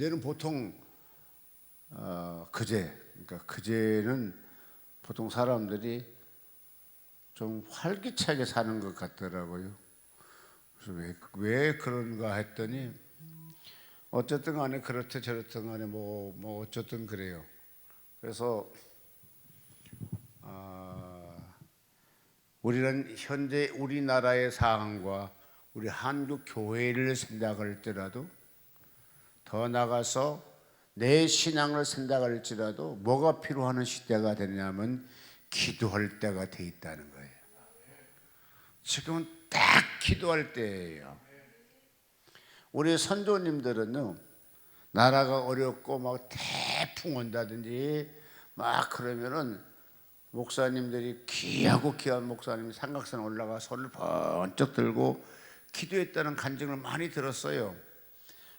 그제는 보통 그러니까 그제는 보통 사람들이 좀 활기차게 사는 것 같더라고요. 그래서 왜 그런가 했더니 어쨌든 간에 그렇든 저렇든 간에 뭐 어쨌든 그래요. 그래서 우리는 현재 우리나라의 상황과 우리 한국 교회를 생각할 때라도 더 나가서 내 신앙을 생각할지라도 뭐가 필요한 시대가 되냐면 기도할 때가 돼 있다는 거예요. 지금은 딱 기도할 때예요. 우리 선조님들은요, 나라가 어렵고 막 태풍 온다든지 막 그러면은 목사님들이 귀하고 귀한 목사님이 삼각산 올라가 손을 번쩍 들고 기도했다는 간증을 많이 들었어요.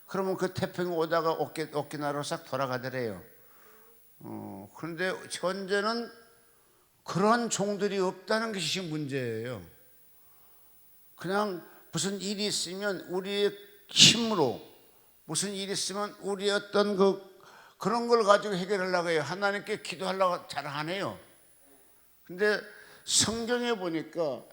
그러면 그 태풍이 오다가 오키나와로 싹 돌아가더래요. 그런데 현재는 그런 종들이 없다는 것이 문제예요. 그냥 무슨 일이 있으면 우리의 힘으로 무슨 일이 있으면 우리의 어떤 그런 걸 가지고 해결하려고 해요. 하나님께 기도하려고 잘 안 해요. 근데 성경에 보니까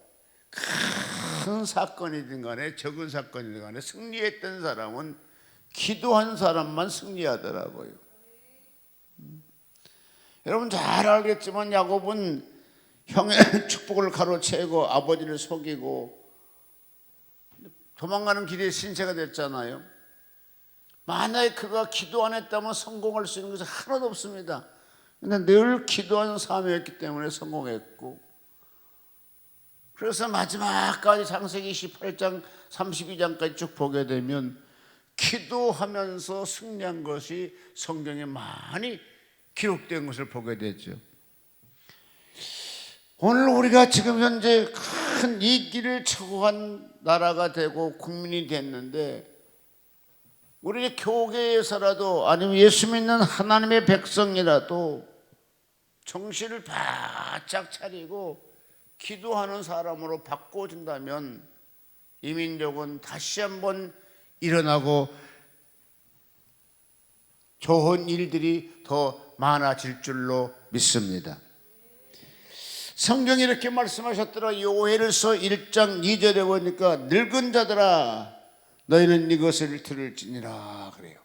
큰 사건이든 간에 적은 사건이든 간에 승리했던 사람은 기도한 사람만 승리하더라고요. 여러분 잘 알겠지만 야곱은 형의 축복을 가로채고 아버지를 속이고 도망가는 길에 신세가 됐잖아요. 만약에 그가 기도 안 했다면 성공할 수 있는 것은 하나도 없습니다. 근데 늘 기도하는 삶이었기 때문에 성공했고, 그래서 마지막까지 창세기 28장 32장까지 쭉 보게 되면 기도하면서 승리한 것이 성경에 많이 기록된 것을 보게 되죠. 오늘 우리가 지금 현재 큰 이기를 초구한 나라가 되고 국민이 됐는데, 우리 교계에서라도 아니면 예수 믿는 하나님의 백성이라도 정신을 바짝 차리고 기도하는 사람으로 바꿔준다면 이 민족은 다시 한번 일어나고 좋은 일들이 더 많아질 줄로 믿습니다. 성경이 이렇게 말씀하셨더라. 요엘서 1장 2절에 보니까 늙은 자들아 너희는 이것을 들을지니라 그래요.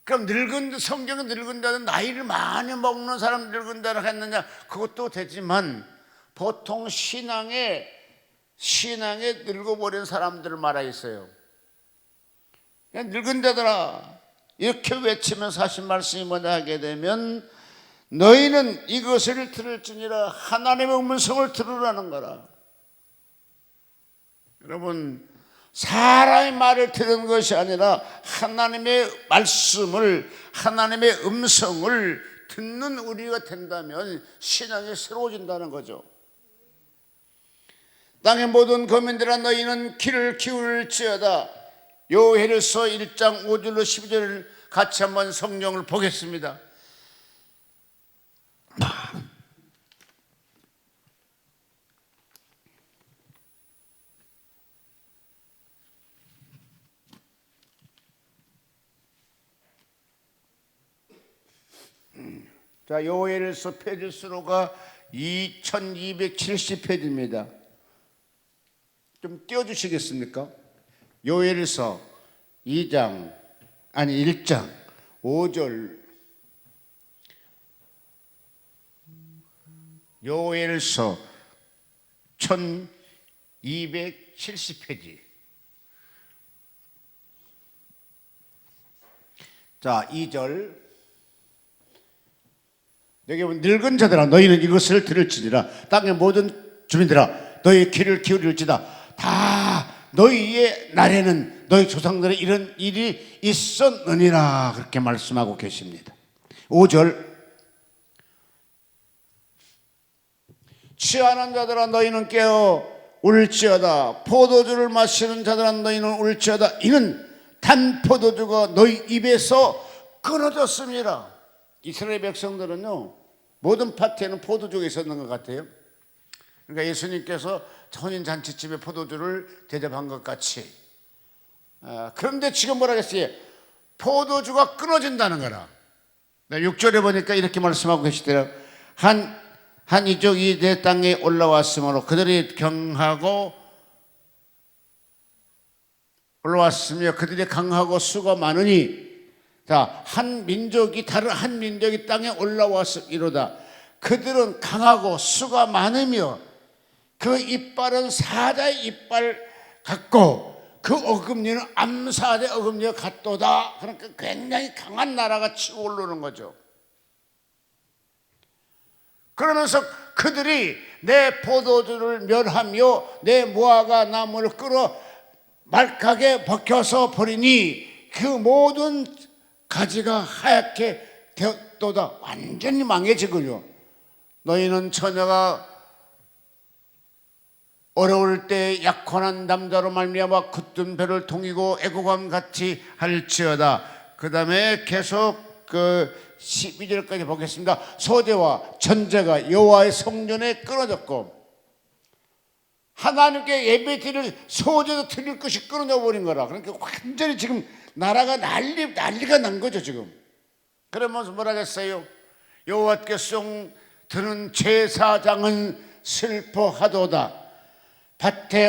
그럼 성경은 늙은 자는 나이를 많이 먹는 사람 늙은 자라고 했느냐? 그것도 되지만 보통 신앙에 늙어버린 사람들을 말하겠어요. 늙은 자들아 이렇게 외치면서 하신 말씀이 뭐냐 하게 되면 너희는 이것을 들을지니라 하나님의 음성을 들으라는 거라. 여러분 사람의 말을 들은 것이 아니라 하나님의 말씀을 하나님의 음성을 듣는 우리가 된다면 신앙이 새로워진다는 거죠. 땅의 모든 거민들아 너희는 귀를 기울일지어다. 요엘서 1장 5절로 12절을 같이 한번 성경을 보겠습니다. 자, 요엘서 페이지 수로가 2270페이지입니다. 좀 띄워주시겠습니까? 요엘서 1장 5절. 요엘서 1270페이지. 자, 2절. 여기 보면 늙은 자들아 너희는 이것을 들을지니라 땅의 모든 주민들아 너희 귀를 기울일지다. 다 너희의 날에는 너희 조상들의 이런 일이 있었느니라 그렇게 말씀하고 계십니다. 5절. 취하는 자들아 너희는 깨어 울지어다. 포도주를 마시는 자들아 너희는 울지어다. 이는 단 포도주가 너희 입에서 끊어졌습니다. 이스라엘 백성들은요 모든 파티에는 포도주가 있었는 것 같아요. 그러니까 예수님께서 혼인잔치집에 포도주를 대접한 것 같이. 그런데 지금 뭐라 했어요? 포도주가 끊어진다는 거라. 6절에 보니까 이렇게 말씀하고 계시더라고요. 한 이족이 내 땅에 올라왔으므로 그들이 경하고 올라왔으며 그들이 강하고 수가 많으니, 자, 한 민족이 다른 한 민족이 땅에 올라와서 이로다. 그들은 강하고 수가 많으며 그 이빨은 사자의 이빨 같고 그 어금니는 암사자의 어금니와 같도다. 그러니까 굉장히 강한 나라가 치고 오르는 거죠. 그러면서 그들이 내 포도주를 멸하며 내 무화과 나무를 끌어 말갛게 벗겨서 버리니 그 모든 가지가 하얗게 되었도다. 완전히 망해지군요. 너희는 처녀가 어려울 때 약혼한 남자로 말미암아 굳은 배를 동이고 애고감 같이 할지어다. 그 다음에 계속 12절까지 보겠습니다. 소재와 전제가 여호와의 성전에 끊어졌고, 하나님께 예배 드릴 소재도 드릴 것이 끊어져 버린 거라. 그러니까 완전히 지금 나라가 난리가 난 거죠 지금. 그러면서 뭐라 했어요? 여호와께 송 드는 제사장은 슬퍼하도다. 밭에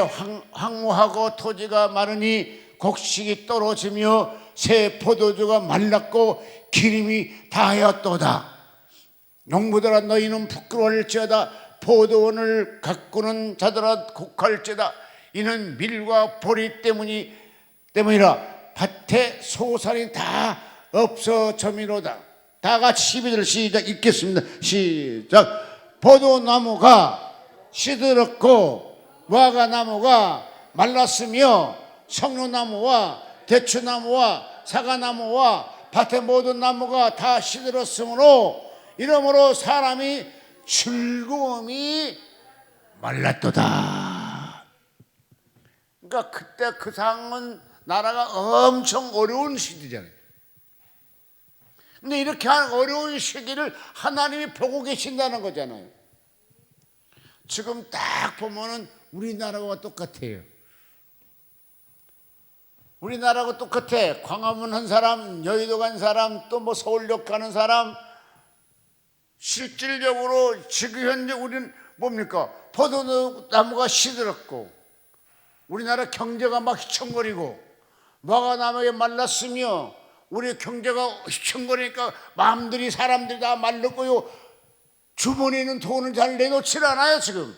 황무하고 토지가 마르니 곡식이 떨어지며 새 포도주가 말랐고 기름이 다하였도다. 농부들아 너희는 부끄러워할지어다. 포도원을 가꾸는 자들아 곡할지어다. 이는 밀과 보리 때문이라. 밭에 소산이 다 없어져미로다. 다 같이 12절 시작 읽겠습니다. 시작. 포도나무가 시들었고 무화과나무가 말랐으며 석류나무와 대추나무와 사과나무와 밭의 모든 나무가 다 시들었으므로 이러므로 사람이 즐거움이 말랐도다. 그러니까 그때 그 상황은 나라가 엄청 어려운 시기잖아요. 근데 이렇게 한 어려운 시기를 하나님이 보고 계신다는 거잖아요. 지금 딱 보면은 우리나라와 똑같아요. 우리나라하고 똑같아. 광화문 한 사람, 여의도 간 사람, 또 뭐 서울역 가는 사람. 실질적으로 지금 현재 우리는 뭡니까? 포도나무가 시들었고 우리나라 경제가 막 휘청거리고 무화과나무에 말랐으며 우리 경제가 휘청거리니까 마음들이 사람들이 다 말랐고요. 주머니에 있는 돈을 잘 내놓질 않아요 지금.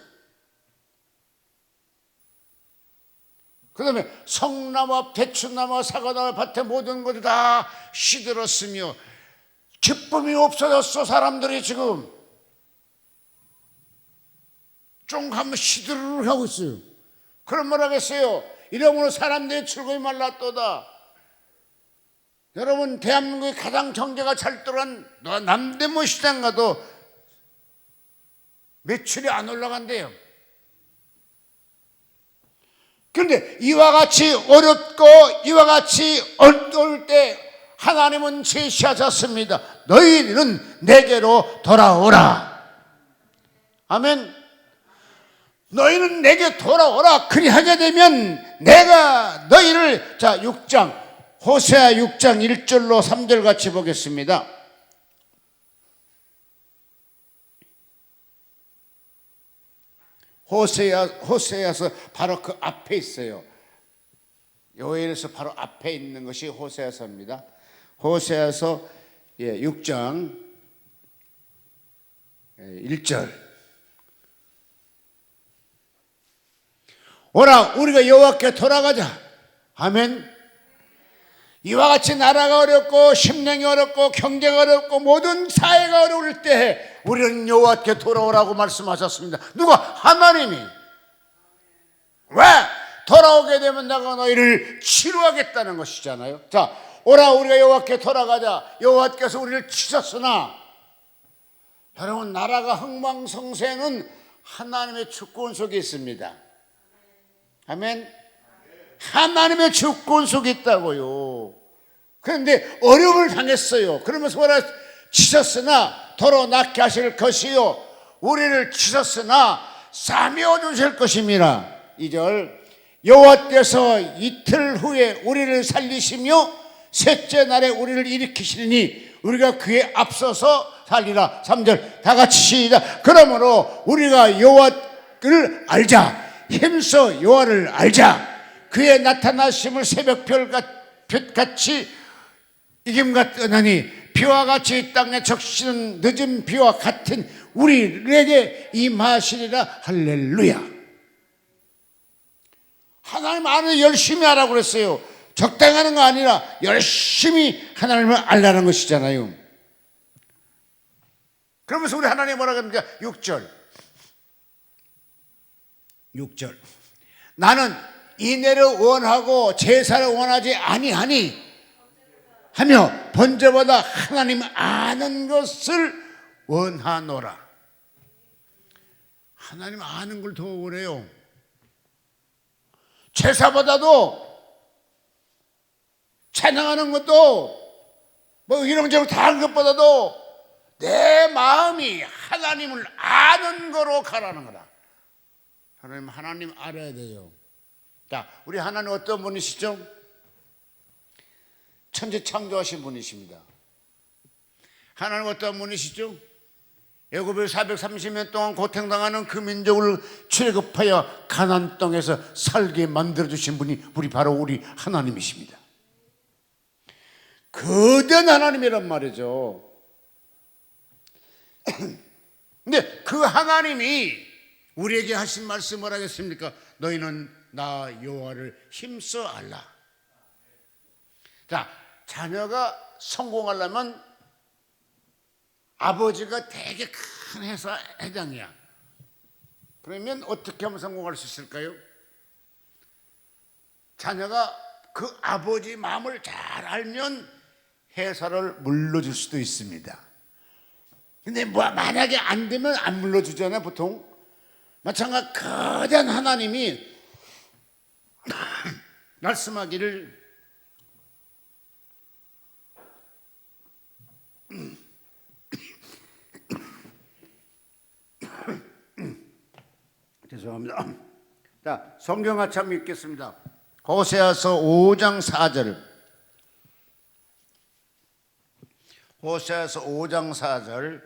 그 다음에 석나무, 대추나무, 사과나무 밭에 모든 것이 다 시들었으며 기쁨이 없어졌어. 사람들이 지금 좀 하면 시들을 하고 있어요. 그럼 뭐라 하겠어요? 이러므로 사람들의 즐거움이 말랐도다. 여러분, 대한민국의 가장 경제가 잘 돌아간 남대문 시장 가도 매출이 안 올라간대요. 그런데 이와 같이 어렵고 이와 같이 어려울 때 하나님은 제시하셨습니다. 너희는 내게로 돌아오라. 아멘. 너희는 내게 돌아오라. 그리하게 되면 내가 너희를, 자 6장 호세아 6장 1절로 3절 같이 보겠습니다. 호세아서 바로 그 앞에 있어요. 요엘에서 바로 앞에 있는 것이 호세아서입니다. 호세아서 6장 1절. 오라 우리가 여호와께 돌아가자. 아멘. 이와 같이 나라가 어렵고 심령이 어렵고 경제가 어렵고 모든 사회가 어려울 때 우리는 여호와께 돌아오라고 말씀하셨습니다. 누가? 하나님이. 왜? 돌아오게 되면 내가 너희를 치료하겠다는 것이잖아요. 자, 오라 우리가 여호와께 돌아가자. 여호와께서 우리를 치셨으나, 여러분, 나라가 흥망성쇠는 하나님의 주권 속에 있습니다. 아멘. 하나님의 주권 속에 있다고요. 그런데 어려움을 당했어요. 그러면서 뭐라? 치셨으나 도로 낫게 하실 것이요 우리를 치셨으나 싸매어 주실 것입니다. 2절. 여호와께서 이틀 후에 우리를 살리시며 셋째 날에 우리를 일으키시니 우리가 그에 앞서서 살리라. 3절 다 같이 시작. 그러므로 우리가 여호와를 알자. 힘써 여호와를 알자. 그의 나타나심을 새벽별같이 이김과 뜨나니 비와 같이 이 땅에 적시는 늦은 비와 같은 우리에게 임하시리라. 할렐루야. 하나님 안을 열심히 하라고 그랬어요. 적당히 하는 거 아니라 열심히 하나님을 알라는 것이잖아요. 그러면서 우리 하나님 뭐라 그럽니까? 6절 나는 인애를 원하고 제사를 원하지 아니하니 하며 번제보다 하나님 아는 것을 원하노라. 하나님 아는 걸 더 원해요. 제사보다도 찬양하는 것도 뭐 이런저런 다 하는 것보다도 내 마음이 하나님을 아는 거로 가라는 거다. 하나님 알아야 돼요. 자, 우리 하나님 어떤 분이시죠? 천지 창조하신 분이십니다. 하나님 어떤 분이시죠? 애굽에서 430년 동안 고통당하는 그 민족을 출애굽하여 가나안 땅에서 살게 만들어주신 분이 바로 우리 하나님이십니다. 거대한 하나님이란 말이죠. 근데 그 하나님이 우리에게 하신 말씀 뭐라 하겠습니까? 너희는 나 여호와를 힘써 알라. 자, 자녀가 성공하려면 아버지가 되게 큰 회장이야. 그러면 어떻게 하면 성공할 수 있을까요? 자녀가 그 아버지 마음을 잘 알면 회사를 물려줄 수도 있습니다. 근데 만약에 안 되면 안 물려주잖아요, 보통. 마찬가지로 거대한 하나님이 말씀하기를 죄송합니다. 자, 성경 한참 읽겠습니다. 호세아서 5장 4절. 호세아서 5장 4절.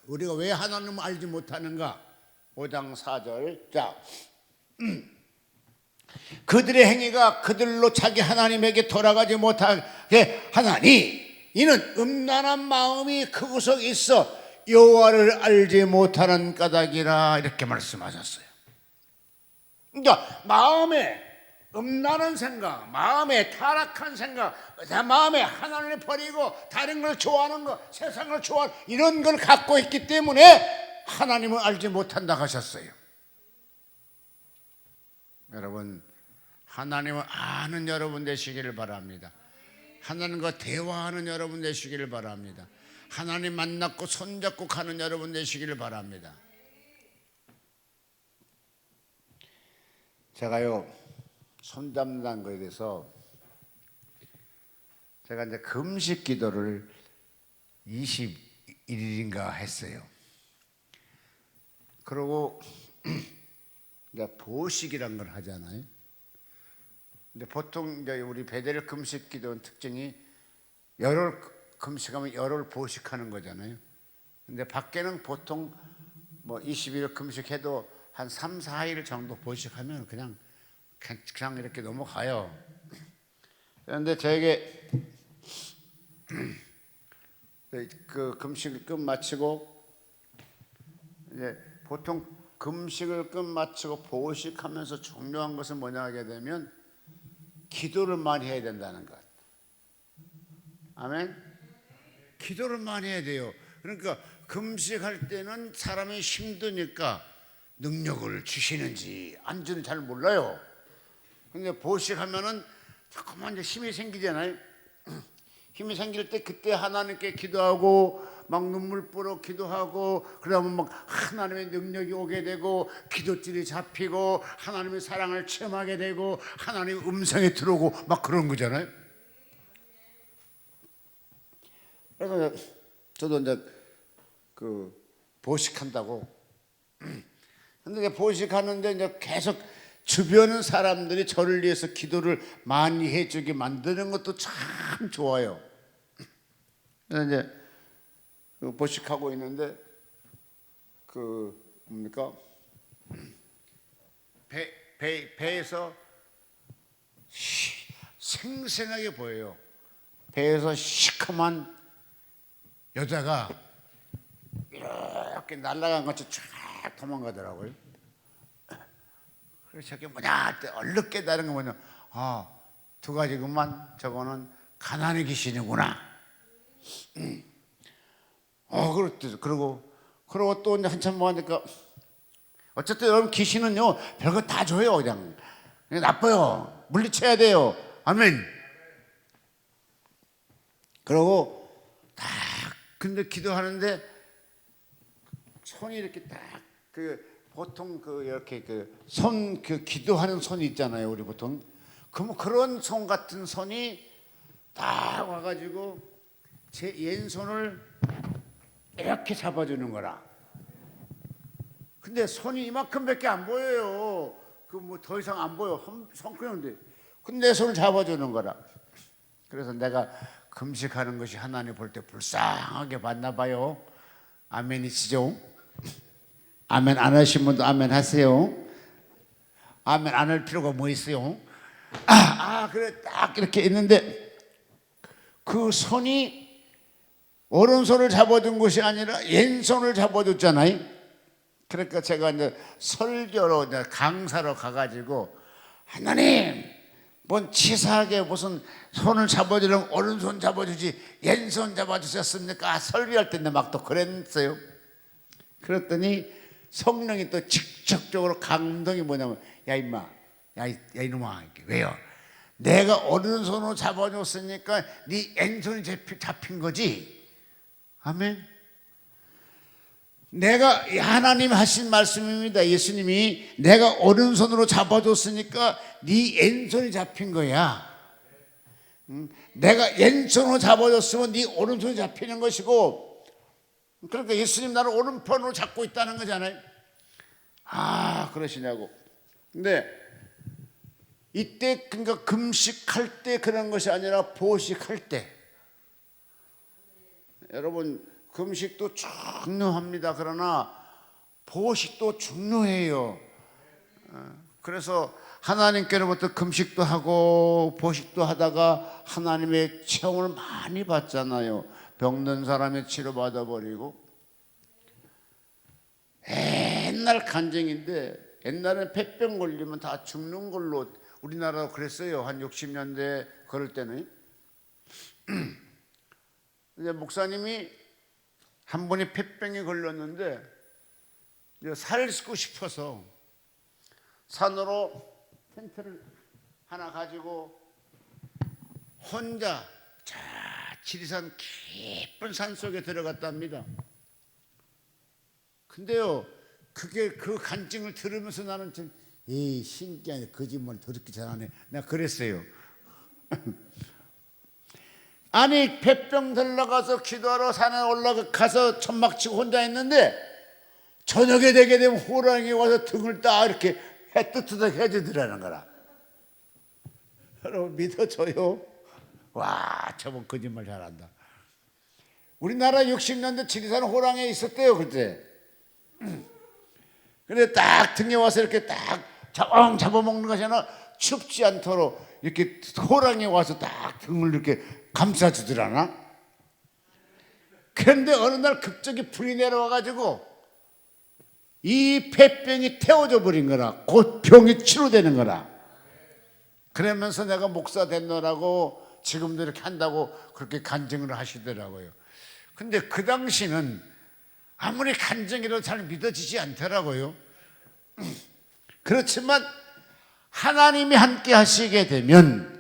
우리가 왜 하나님을 알지 못하는가? 5장 4절. 자, 그들의 행위가 그들로 자기 하나님에게 돌아가지 못하게 하나니 이는 음란한 마음이 그 구석에 있어 여호와를 알지 못하는 까닭이라. 이렇게 말씀하셨어요. 그러니까 마음에 음란한 생각, 마음에 타락한 생각, 마음에 하나님을 버리고 다른 걸 좋아하는 거, 세상을 좋아하는 이런 걸 갖고 있기 때문에 하나님을 알지 못한다 하셨어요. 여러분, 하나님을 아는 여러분 되시기를 바랍니다. 하나님과 대화하는 여러분 되시기를 바랍니다. 하나님 만났고 손잡고 가는 여러분 되시기를 바랍니다. 제가요, 손잡는다는 거에 대해서 제가 이제 금식 기도를 21일인가 했어요. 그리고 이제 보식이란 걸 하잖아요. 근데 보통 이제 우리 베델 금식 기도는 특징이 열흘 금식하면 열흘 보식하는 거잖아요. 근데 밖에는 보통 뭐 20일 금식해도 한 3, 4일 정도 보식하면 그냥 이렇게 넘어가요. 그런데 저에게 그 금식을 끝 마치고 이제 보통 금식을 끝 마치고 보식하면서 중요한 것은 뭐냐 하게 되면 기도를 많이 해야 된다는 것. 아멘. 기도를 많이 해야 돼요. 그러니까 금식할 때는 사람이 힘드니까 능력을 주시는지 안 주는지 잘 몰라요. 근데 보식하면은 자꾸만 이제 힘이 생기잖아요. 힘이 생길 때 그때 하나님께 기도하고 막 눈물 뿌려 기도하고 그러면 막 하나님의 능력이 오게 되고 기도줄이 잡히고 하나님의 사랑을 체험하게 되고 하나님의 음성이 들어오고 막 그런 거잖아요. 그래서 저도 이제 그 보식한다고. 근데 이제 보식하는데 이제 계속 주변 사람들이 저를 위해서 기도를 많이 해주게 만드는 것도 참 좋아요. 그래서 이제 보식하고 있는데 뭡니까? 배에서 생생하게 보여요. 배에서 시커먼 여자가 이렇게 날아간 것처럼 쫙 도망가더라고요. 그래서 저게 뭐냐 때 얼른 깨달은 거 뭐냐, 두 가지구만. 저거는 가난의 귀신이구나. 그러고 또 이제 한참 뭐 하니까, 어쨌든 여러분 귀신은요 별거 다 줘요. 그냥 나빠요. 물리쳐야 돼요. 아멘. 그러고 근데 기도하는데 손이 이렇게 보통 이렇게 기도하는 손이 있잖아요. 우리 보통 그런 손 같은 손이 딱 와가지고 제 왼손을 이렇게 잡아주는 거라. 근데 손이 이만큼밖에 안 보여요. 뭐 더 이상 안 보여. 손가락인데. 근데 내 손을 잡아주는 거라. 그래서 내가 금식하는 것이 하나님 볼 때 불쌍하게 봤나 봐요. 아멘이시죠? 아멘 안 하신 분도 아멘 하세요. 아멘 안 할 필요가 뭐 있어요? 그래 딱 이렇게 있는데 그 손이 오른손을 잡아준 것이 아니라 왼손을 잡아줬잖아요. 그러니까 제가 이제 설교로 이제 강사로 가가지고, 하나님 뭔 치사하게 무슨 손을 잡아주려면 오른손 잡아주지 왼손 잡아주셨습니까? 설교할 때 막 또 그랬어요. 그랬더니 성령이 또 직접적으로 감동이 뭐냐면, 야 임마, 야 이놈아, 왜요? 내가 오른손으로 잡아줬으니까 네 왼손이 잡힌 거지. 아멘. 내가 하나님 하신 말씀입니다. 예수님이 내가 오른손으로 잡아줬으니까 네 왼손이 잡힌 거야. 내가 왼손으로 잡아줬으면 네 오른손이 잡히는 것이고, 그러니까 예수님 나를 오른편으로 잡고 있다는 거잖아요. 그러시냐고. 근데 이때 그러니까 금식할 때 그런 것이 아니라 보식할 때. 여러분 금식도 중요합니다. 그러나 보식도 중요해요. 그래서 하나님께로부터 금식도 하고 보식도 하다가 하나님의 체험을 많이 받잖아요. 병든 사람이 치료받아 버리고. 옛날 간증인데, 옛날에는 폐병 걸리면 다 죽는 걸로 우리나라도 그랬어요. 한 60년대 그럴 때는. 이제 목사님이 한 분이 폐병에 걸렸는데 살고 싶어서 산으로 텐트를 하나 가지고 혼자 지리산 깊은 산 속에 들어갔답니다. 근데요, 그 간증을 들으면서 나는 좀 신기하네, 거짓말 더럽게 잘하네, 내가 그랬어요. 아니 폐병 들러가서 기도하러 산에 올라가서 천막치고 혼자 있는데 저녁에 되게 되면 호랑이 와서 등을 딱 이렇게 해뜨뜨덕 해주더라는 거라. 여러분 믿어줘요? 와, 저분 거짓말 잘한다. 우리나라 60년대 지리산 호랑이 있었대요 그때. 근데 딱 등에 와서 이렇게 딱 잡아먹는 것이 아니라 춥지 않도록 이렇게 호랑이 와서 딱 등을 이렇게 감싸주더라나. 그런데 어느 날 갑자기 불이 내려와가지고 이 폐병이 태워져 버린 거라. 곧 병이 치료되는 거라. 그러면서 내가 목사 됐노라고 지금도 이렇게 한다고 그렇게 간증을 하시더라고요. 근데 그 당시는 아무리 간증이라도 잘 믿어지지 않더라고요. 그렇지만 하나님이 함께 하시게 되면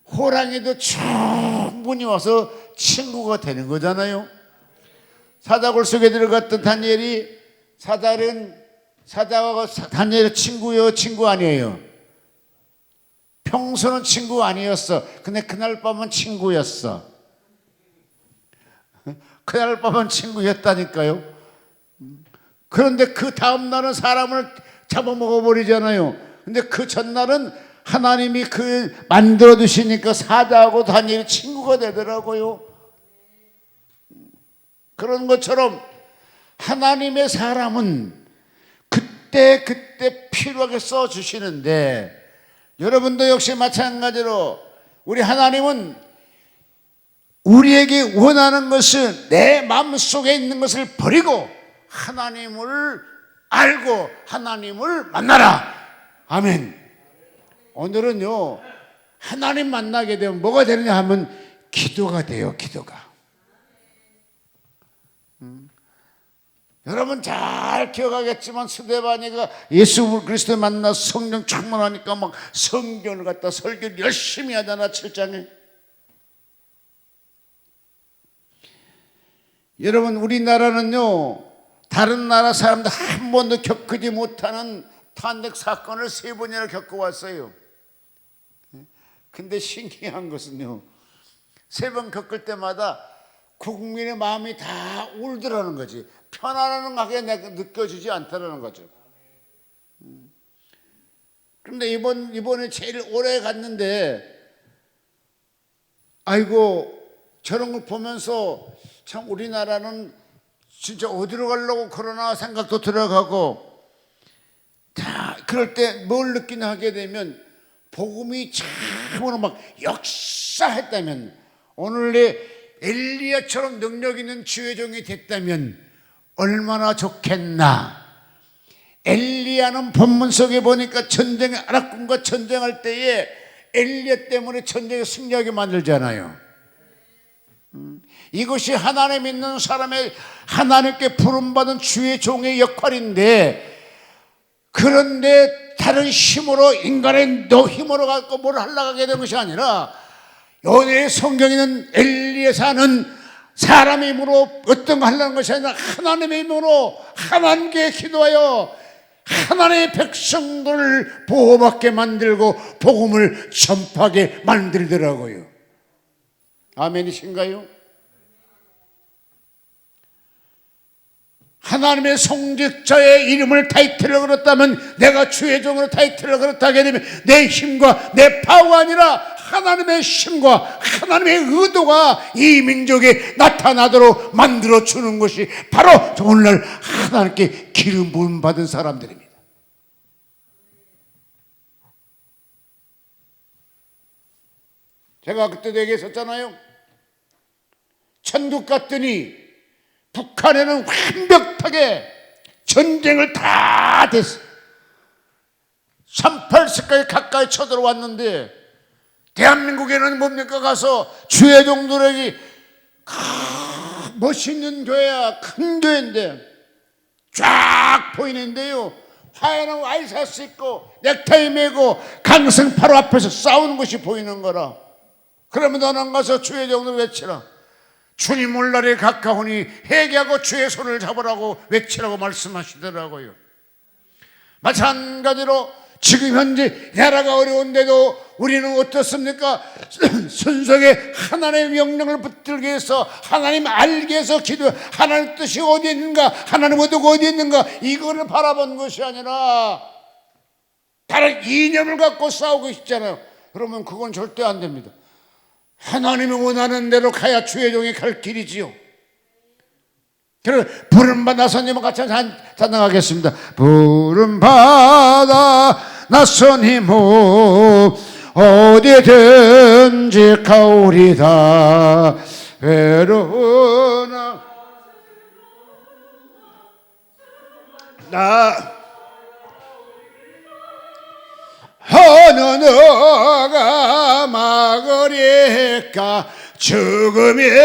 호랑이도 충분히 와서 친구가 되는 거잖아요. 사자굴 속에 들어갔던 다니엘이, 사자하고 다니엘의 친구요, 친구 아니에요? 평소는 친구 아니었어. 근데 그날 밤은 친구였어. 그날 밤은 친구였다니까요. 그런데 그 다음 날은 사람을 잡아먹어 버리잖아요. 근데 그 전날은 하나님이 그 만들어 주시니까 사자하고 다니엘이 친구가 되더라고요. 그런 것처럼 하나님의 사람은 그때 필요하게 써 주시는데, 여러분도 역시 마찬가지로 우리 하나님은 우리에게 원하는 것을, 내 마음속에 있는 것을 버리고 하나님을 알고 하나님을 만나라. 아멘. 오늘은요, 하나님 만나게 되면 뭐가 되느냐 하면 기도가 돼요. 기도가. 여러분 잘 기억하겠지만 스데반이가 예수 그리스도 만나 성령 충만하니까 막 성경을 갖다 설교를 열심히 하잖아. 7장에. 여러분 우리나라는요, 다른 나라 사람들 한 번도 겪지 못하는 탄핵 사건을 3번이나 겪어왔어요. 근데 신기한 것은요, 3번 겪을 때마다 국민의 마음이 다 울더라는 거지. 편안하게 느껴지지 않다는 거죠. 그런데 이번에 제일 오래 갔는데, 아이고 저런 걸 보면서 참 우리나라는 진짜 어디로 가려고 그러나 생각도 들어가고, 다 그럴 때 뭘 느끼나 하게 되면 복음이 참으로 막 역사했다면, 오늘의 엘리야처럼 능력 있는 주의 종이 됐다면 얼마나 좋겠나. 엘리야는 본문 속에 보니까 전쟁의 아락군과 전쟁할 때에 엘리야 때문에 전쟁에 승리하게 만들잖아요. 이것이 하나님 믿는 사람의 하나님께 부름받은 주의 종의 역할인데, 그런데 다른 힘으로, 인간의 너 힘으로 갖고 뭘 하려고 하게 된 것이 아니라, 오늘 성경에는 엘리야사는 사람의 힘으로 어떤 거 하려는 것이 아니라 하나님의 힘으로 하나님께 기도하여 하나님의 백성들을 보호받게 만들고 복음을 전파하게 만들더라고요. 아멘이신가요? 하나님의 성직자의 이름을 타이틀을 걸었다면, 내가 주의 종으로 타이틀을 걸었다 하게 되면 내 힘과 내 파워가 아니라 하나님의 힘과 하나님의 의도가 이 민족에 나타나도록 만들어주는 것이 바로 오늘날 하나님께 기름 부음 받은 사람들입니다. 제가 그때도 얘기했었잖아요. 천국 갔더니 북한에는 완벽하게 전쟁을 다 됐어. 38세까지 가까이 쳐들어왔는데, 대한민국에는 뭡니까? 가서 주의 종들에게 멋있는 교회야, 큰 교회인데 쫙 보이는데요, 하얀 와이셔츠 입고 넥타이 메고 강승 바로 앞에서 싸우는 것이 보이는 거라. 그러면 너는 가서 주의 종들 외치라. 주님 올 날이 가까우니 회개하고 주의 손을 잡으라고 외치라고 말씀하시더라고요. 마찬가지로 지금 현재 나라가 어려운데도 우리는 어떻습니까? 순수하게 하나님의 명령을 붙들기 위해서, 하나님 알기 위해서 기도, 하나님 뜻이 어디 있는가, 하나님 의도가 어디 있는가, 이거를 바라본 것이 아니라 다른 이념을 갖고 싸우고 있잖아요. 그러면 그건 절대 안 됩니다. 하나님이 원하는 대로 가야 주의 종이 갈 길이지요. 그래서 부름받아 손님과 같이 찬양하겠습니다. 부름받아 낯선 힘으로 어디든지 가오리다. 외로우나 나 어느 너가 막으리까, 죽으면들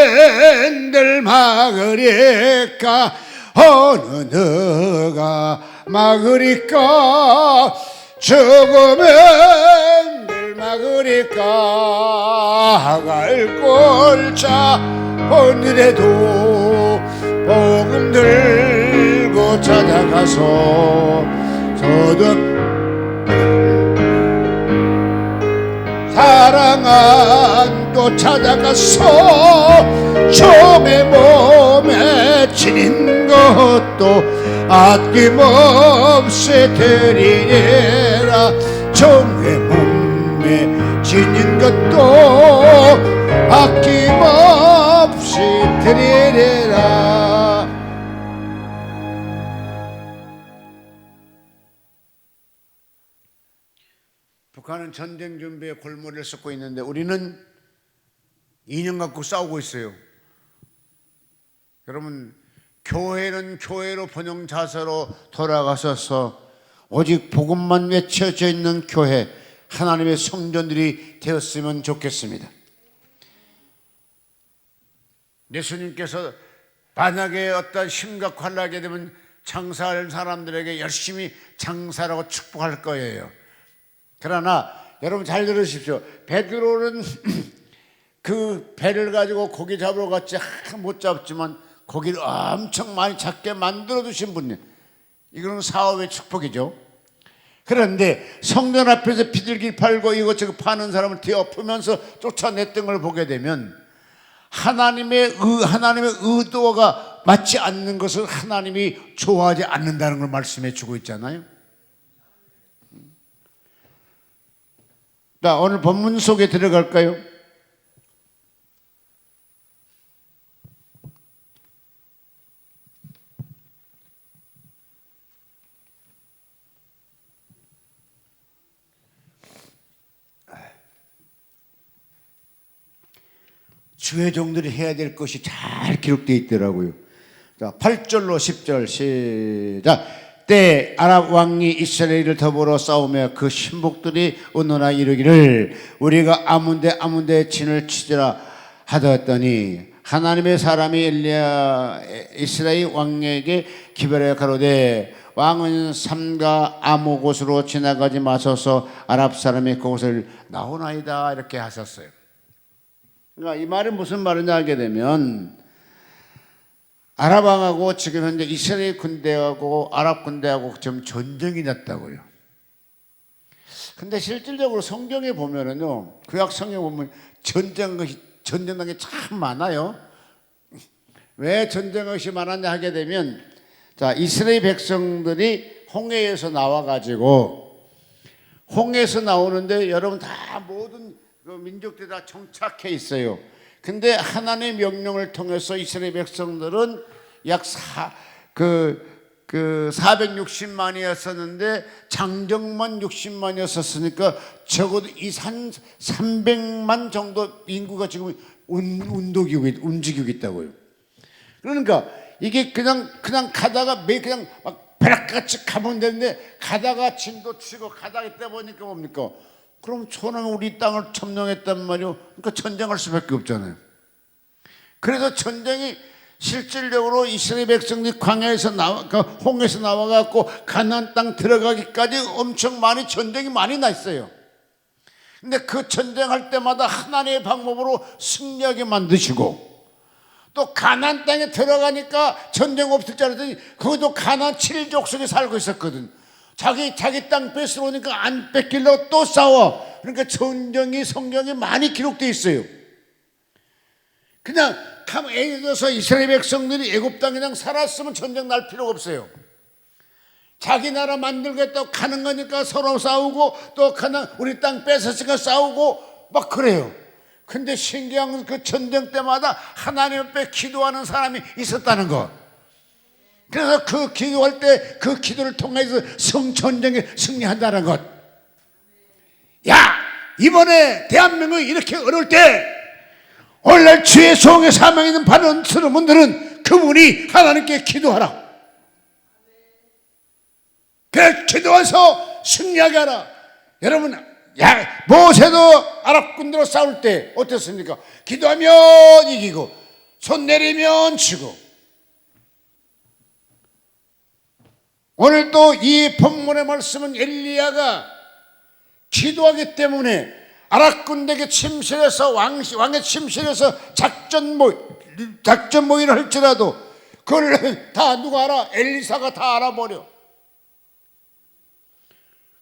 막으리까, 어느 너가 막으리까, 죽으면들 막으리까. 갈 골자 오늘에도 복음 들고 찾아가서 저도 사랑 안고 찾아가서 좀의 몸에 지닌 것도 아낌없이 드리라. 드리라. 정의 몸에 지닌 것도 아낌없이 드리리라. 북한은 전쟁 준비에 골머리를 썩고 있는데 우리는 인형 갖고 싸우고 있어요. 여러분, 교회는 교회로 번영 자세로 돌아가셔서 오직 복음만 외쳐져 있는 교회, 하나님의 성전들이 되었으면 좋겠습니다. 예수님께서 만약에 어떤 심각한 날이 되면 장사할 사람들에게 열심히 장사라고 축복할 거예요. 그러나 여러분 잘 들으십시오. 베드로는 그 배를 가지고 고기 잡으러 갔지 못 잡지만 고기를 엄청 많이 잡게 만들어 주신 분이에요. 이거는 사업의 축복이죠. 그런데 성전 앞에서 비둘기 팔고 이것저것 파는 사람을 뒤엎으면서 쫓아냈던 걸 보게 되면 하나님의 의도가 맞지 않는 것을 하나님이 좋아하지 않는다는 걸 말씀해 주고 있잖아요. 자, 오늘 본문 속에 들어갈까요? 주의 종들이 해야 될 것이 잘 기록되어 있더라고요. 자, 8절로 10절 시작. 때 아랍 왕이 이스라엘을 더불어 싸우며 그 신복들이 의논하 이르기를 우리가 아문데 진을 치리라 하더니 하나님의 사람이 엘리야 이스라엘 왕에게 기별하여 가로되 왕은 삼가 아무 곳으로 지나가지 마소서 아랍 사람이 그곳을 나오나이다 이렇게 하셨어요. 그러니까 이 말은 무슨 말이냐 하게 되면 아랍 왕하고 지금 현재 이스라엘 군대하고 아랍 군대하고 지금 전쟁이 났다고요. 근데 실질적으로 성경에 보면은요, 구약 성경에 보면 전쟁한 게 참 많아요. 왜 전쟁한 것이 많았냐 하게 되면, 자, 이스라엘 백성들이 홍해에서 나와가지고, 홍해에서 나오는데 여러분 다 모든 민족들이 다 정착해 있어요. 근데 하나님의 명령을 통해서 이스라엘 백성들은 약 460만이었었는데 장정만 60만이었었으니까 적어도 이 300만 정도 인구가 지금 움직이고 있다고요. 그러니까 이게 그냥 가다가 그냥 막 벼락같이 가면 되는데 가다가 진도 치고 가다가 있다 보니까 뭡니까? 그럼 초나가 우리 땅을 점령했단 말이요. 그러니까 전쟁할 수밖에 없잖아요. 그래서 전쟁이 실질적으로 이스라엘 백성들이 광야에서 홍해에서 나와갖고 가나안 땅 들어가기까지 엄청 많이 전쟁이 많이 났어요. 근데 그 전쟁할 때마다 하나님의 방법으로 승리하게 만드시고 또 가나안 땅에 들어가니까 전쟁 없을 줄 알았더니 그것도 가나안 7족 속에 살고 있었거든. 자기 땅 뺏으러오니까 안 뺏기려고 또 싸워. 그러니까 전쟁이 성경에 많이 기록되어 있어요. 그냥 예를 들어서 이스라엘 백성들이 애굽 땅에 그냥 살았으면 전쟁 날 필요가 없어요. 자기 나라 만들겠다고 가는 거니까 서로 싸우고 또 그냥 우리 땅 뺏었으니까 싸우고 막 그래요. 근데 신기한 건 그 전쟁 때마다 하나님 앞에 기도하는 사람이 있었다는 거. 그래서 그 기도할 때 그 기도를 통해서 전쟁에 승리한다는 것. 야, 이번에 대한민국이 이렇게 어려울 때 오늘날 주의 소원의 사명에 있는 바른 분들은 그분이 하나님께 기도하라. 그래 기도해서 승리하게 하라. 여러분, 모세도 아랍 군대로 싸울 때 어땠습니까? 기도하면 이기고 손 내리면 지고. 오늘 또 이 본문의 말씀은 엘리야가 기도하기 때문에 아랍 군대에게 침실해서 왕의 침실에서 작전 모의를 할지라도 그걸 다 누가 알아? 엘리사가 다 알아버려.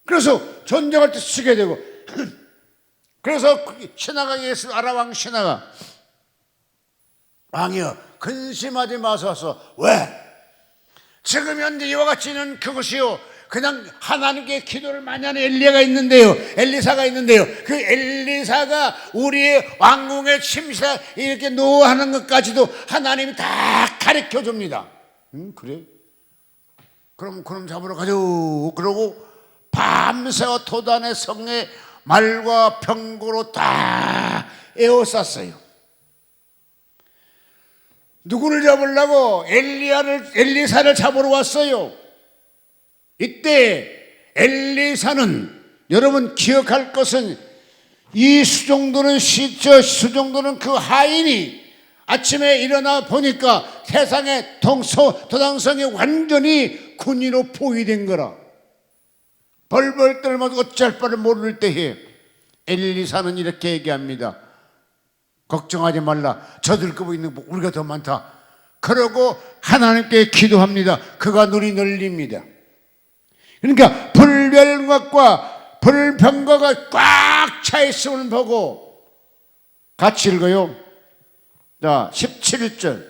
그래서 전쟁할 때 쓰게 되고 그래서 신하가 예수 아랍 왕 신하가 왕이여 근심하지 마소서. 왜? 지금 현재 이와 같이는 그것이요 그냥 하나님께 기도를 많이 하는 엘리사가 있는데요. 그 엘리사가 우리의 왕궁에 침사 이렇게 노하는 것까지도 하나님이 다 가르쳐 줍니다. 그래? 그럼 잡으러 가죠. 그러고 밤새워 도단의 성에 말과 병거로 다 에워쌌어요. 누구를 잡으려고? 엘리사를 잡으러 왔어요. 이때 엘리사는, 여러분 기억할 것은, 이 수종도는 그 하인이 아침에 일어나 보니까 세상에 도당성이 완전히 군인으로 포위된 거라. 벌벌 떨면서 어찌할 바를 모를 때에 엘리사는 이렇게 얘기합니다. 걱정하지 말라. 저들 거고 있는 우리가 더 많다. 그러고 하나님께 기도합니다. 그가 눈이 열립니다. 그러니까 불병거가 꽉 차 있음을 보고, 같이 읽어요. 자, 17절.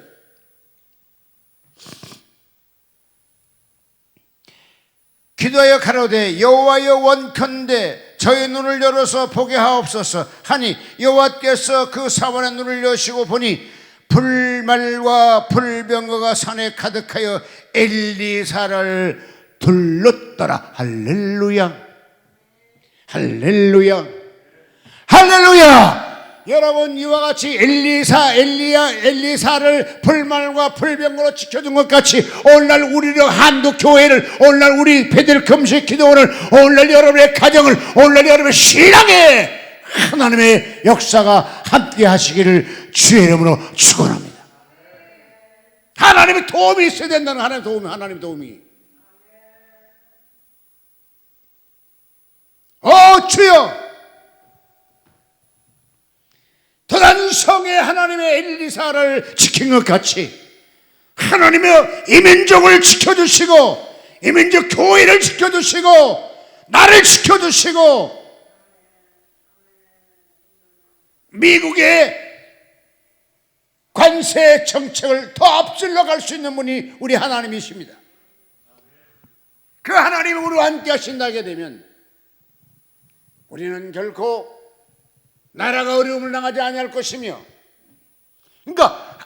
기도하여 가로되 여호와여 원컨대 저희 눈을 열어서 보게 하옵소서 하니, 여호와께서 그 사원의 눈을 여시고 보니 불말과 불병거가 산에 가득하여 엘리사를 둘렀더라. 할렐루야, 할렐루야, 할렐루야. 여러분, 이와 같이 엘리사를 불말과 불병거로 지켜준 것 같이, 오늘날 우리의 한국 교회를, 오늘날 우리 배들 금식 기도원을, 오늘날 여러분의 가정을, 오늘날 여러분의 신앙에 하나님의 역사가 함께 하시기를 주의 이름으로 축원합니다. 하나님의 도움이 있어야 된다는, 하나님의 도움이. 주여, 도단성에 하나님의 엘리사를 지킨 것 같이 하나님의 이 민족을 지켜주시고, 이 민족 교회를 지켜주시고, 나를 지켜주시고, 미국의 관세 정책을 더 앞질러 갈 수 있는 분이 우리 하나님이십니다. 그 하나님이 우리와 함께 하신다게 되면 우리는 결코 나라가 어려움을 당하지 아니할 것이며, 그러니까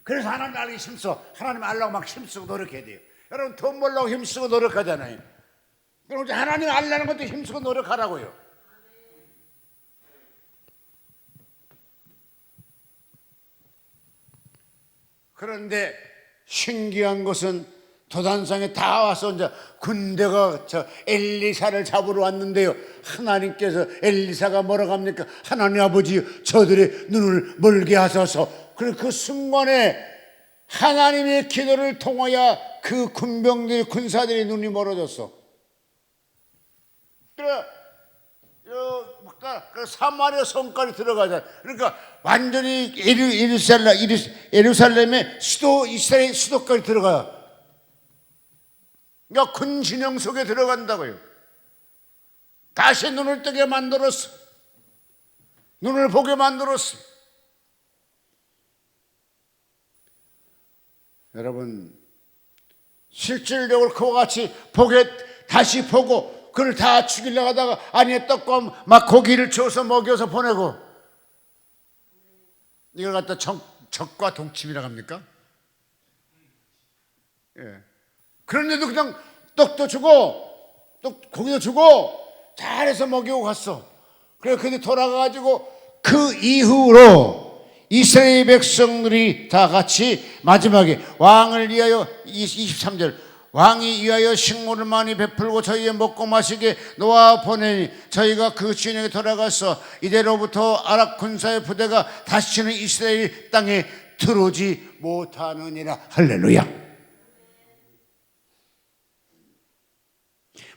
그래서 하나님 알기 힘써, 하나님 알라고 막 힘쓰고 노력해야 돼요. 여러분 돈 벌려고 힘쓰고 노력하잖아요. 그럼 하나님 알라는 것도 힘쓰고 노력하라고요. 그런데 신기한 것은 도단성에 다 와서 이제 군대가 엘리사를 잡으러 왔는데요. 하나님께서, 엘리사가 뭐라고 합니까? 하나님 아버지, 저들의 눈을 멀게 하소서. 그리고 그 순간에 하나님의 기도를 통하여 그 군사들의 눈이 멀어졌어. 그 사마리아 성까지 들어가자. 그러니까 완전히 예루살렘의 수도, 이스라엘 수도까지 들어가. 그러니까 군 진영 속에 들어간다고요. 다시 눈을 뜨게 만들었어. 눈을 보게 만들었어. 여러분, 실질적으로 그와 같이 다시 보고, 그를 다 죽이려고 하다가 아니에 떡과 막 고기를 줘서 먹여서 보내고, 이걸 갖다 적과 동침이라고 합니까? 예. 그런데도 그냥 떡도 주고 또 고기도 주고 잘해서 먹이고 갔어. 그래서 그들이 돌아가가지고 그 이후로 이스라엘 백성들이 다 같이 마지막에 왕을 위하여, 23절, 왕이 위하여 식물을 많이 베풀고 저희의 먹고 마시게 놓아 보내니 저희가 그 주인에게 돌아가서 이제로부터 아랍 군사의 부대가 다시는 이스라엘 땅에 들어오지 못하느니라. 할렐루야.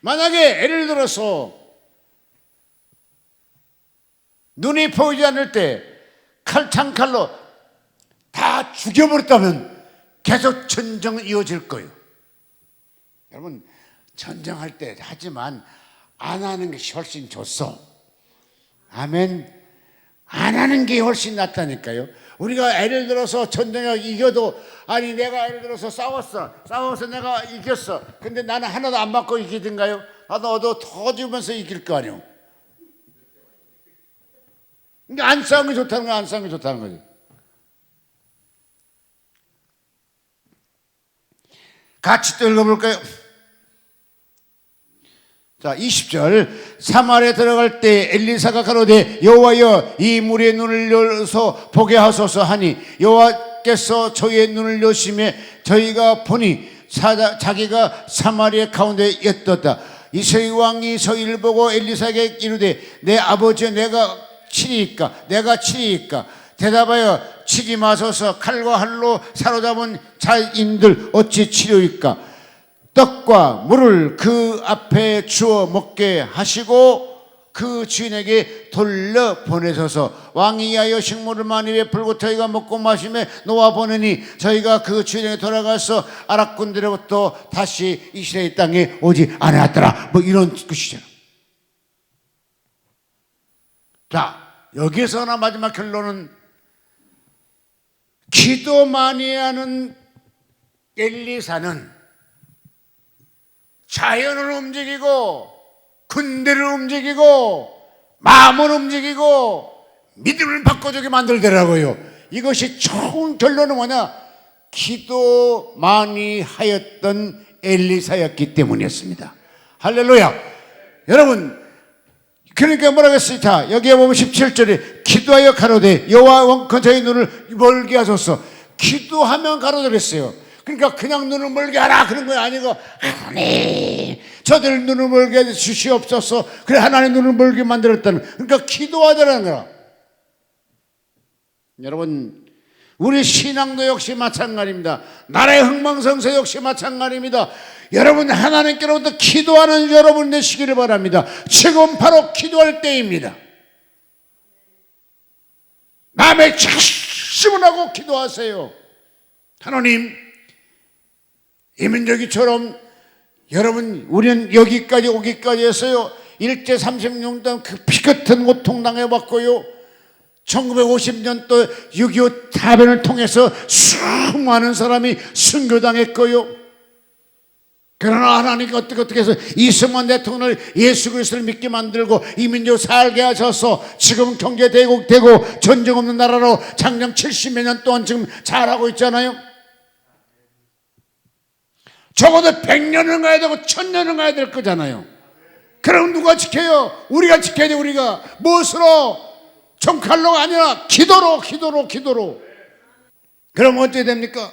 만약에 예를 들어서 눈이 보이지 않을 때 창칼로 다 죽여버렸다면 계속 전쟁은 이어질 거예요. 여러분, 전쟁할 때 하지만 안 하는 것이 훨씬 좋소. 아멘. 안 하는 게 훨씬 낫다니까요. 우리가 예를 들어서 전쟁에 이겨도, 아니 내가 예를 들어서 싸워서 내가 이겼어. 근데 나는 하나도 안 맞고 이기든가요? 나도 얻어 터지면서 이길 거 아니에요. 그러니까 안 싸우는 게 좋다는 거야. 안 싸우는 게 좋다는 거지. 같이 또 읽어볼까요? 자, 20절. 사마리아에 들어갈 때 엘리사가 가로되 여호와여 이 무리의 눈을 열어서 보게 하소서 하니 여호와께서 저희의 눈을 여심해 저희가 보니 자기가 사마리아 가운데 있었다. 이스라엘 왕이 저희를 보고 엘리사에게 이르되 내 아버지여 내가 치리이까 대답하여 치지 마소서. 칼과 활로 사로잡은 자인들 어찌 치료이까. 떡과 물을 그 앞에 주어 먹게 하시고 그 주인에게 돌려 보내소서. 왕이 하여 식물을 많이 베풀고 저희가 먹고 마시며 놓아 보내니 저희가 그 주인에게 돌아가서 아랍군들하고 또 다시 이스라엘 땅에 오지 않았더라. 뭐 이런 뜻이잖아. 자, 여기서 하나 마지막 결론은, 기도 많이 하는 엘리사는 자연을 움직이고 군대를 움직이고 마음을 움직이고 믿음을 바꿔주게 만들더라고요. 이것이 좋은 결론은 뭐냐? 기도 많이 하였던 엘리사였기 때문이었습니다. 할렐루야. 여러분, 그러니까 뭐라고 했어요? 자, 여기에 보면 17절에 기도하여 가로되 여호와 저희 눈을 멀게 하소서. 기도하면 가로되 그랬어요. 그러니까 그냥 눈을 멀게 하라 그런 거 아니고, 하나님 저들 눈을 멀게 해 주시옵소서. 그래 하나님 눈을 멀게 만들었다는, 그러니까 기도하자는 거야. 여러분, 우리 신앙도 역시 마찬가지입니다. 나라의 흥망성쇠 역시 마찬가지입니다. 여러분, 하나님께로부터 기도하는 여러분 되시기를 바랍니다. 지금 바로 기도할 때입니다. 마음에 작심을 하고 기도하세요. 하나님, 이민족이처럼 여러분, 우리는 여기까지 오기까지 했어요. 일제 36년 그 피 같은 고통 당해봤고요. 1950년도 6.25 타변을 통해서 수많은 사람이 순교당했고요. 그러나 하나님께 어떻게 해서 이승만 대통령을 예수 그리스도를 믿게 만들고 이민족 살게 하셔서 지금 경제 대국 되고 전쟁 없는 나라로 작년 70여 년 동안 지금 잘하고 있잖아요. 적어도 100년은 가야 되고 1000년은 가야 될 거잖아요. 그럼 누가 지켜요? 우리가 지켜야 돼. 우리가 무엇으로? 정칼로가 아니라 기도로. 그럼 어떻게 됩니까?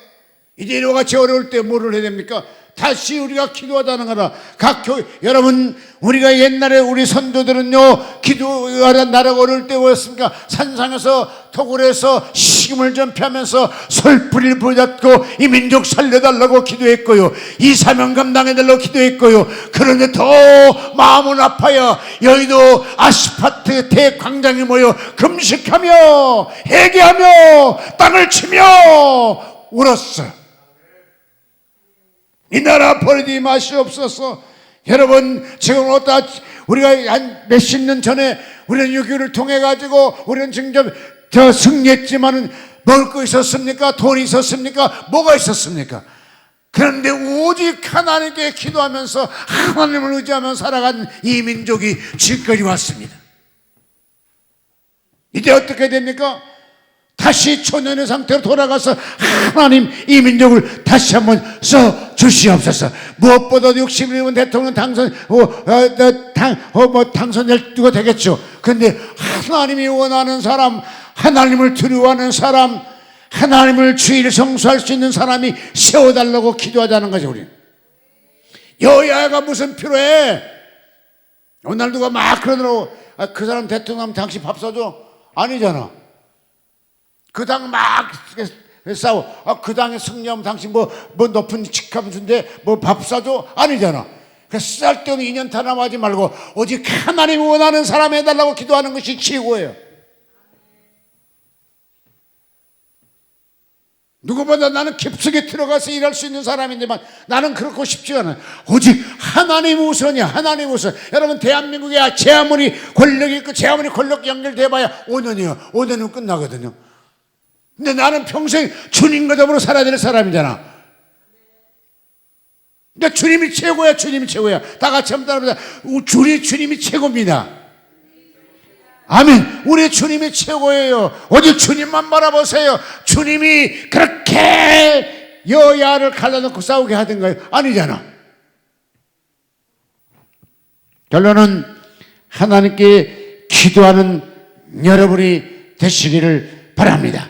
이제 이와 같이 어려울 때 뭐를 해야 됩니까? 다시 우리가 기도하자는 거라. 각 교회, 여러분, 우리가 옛날에 우리 선조들은요, 기도하는 나라가 어려울 때 뭐였습니까? 산상에서 토굴에서 식음을 전폐하면서 솔뿌리를 부여잡고 이 민족 살려달라고 기도했고요, 이 사명 감당해달라고 기도했고요. 그런데 더 마음은 아파요. 여의도 아스파트 대광장에 모여 금식하며 회개하며 땅을 치며 울었어. 이 나라 버리지 마시옵소서. 여러분, 지금 어떠 우리가 한 몇십 년 전에 우리는 유교를 통해 가지고 우리는 지금 승리했지만은 먹을 거 있었습니까? 돈이 있었습니까? 뭐가 있었습니까? 그런데 오직 하나님께 기도하면서 하나님을 의지하며 살아간 이 민족이 지금까지 왔습니다. 이제 어떻게 됩니까? 다시 초년의 상태로 돌아가서 하나님 이 민족을 다시 한번 써 주시옵소서. 무엇보다 60년 대통령 당선될 누가 되겠죠. 그런데 하나님이 원하는 사람, 하나님을 두려워하는 사람, 하나님을 주일 성수할 수 있는 사람이 세워달라고 기도하자는 거죠. 우리 여야가 무슨 필요해? 오늘 누가 막 그러더라고. 그 사람 대통령 하면 당신 밥 사줘? 아니잖아. 그 당 막 싸워. 그 당에 승리하면 당신 뭐 높은 직함 준대, 뭐 밥 사줘? 아니잖아. 그래서 쓸데없는 인연 타남하지 말고 오직 하나님이 원하는 사람 해달라고 기도하는 것이 최고예요. 누구보다 나는 깊숙이 들어가서 일할 수 있는 사람인데만 나는 그렇고 싶지 않아요. 오직 하나님 우선이야. 하나님 우선. 여러분 대한민국에 제 아무리 권력이 있고 제 아무리 권력 연결돼봐야 5년이요. 5년이면 끝나거든요. 근데 나는 평생 주님과 더불어 살아야 될 사람이잖아. 근데 주님이 최고야. 주님이 최고야. 다 같이 한번 따라합니다. 주님이 최고입니다. 아멘. 우리 주님이 최고예요. 오직 주님만 바라보세요. 주님이 그렇게 여야를 갈라놓고 싸우게 하던가요? 아니잖아. 결론은 하나님께 기도하는 여러분이 되시기를 바랍니다.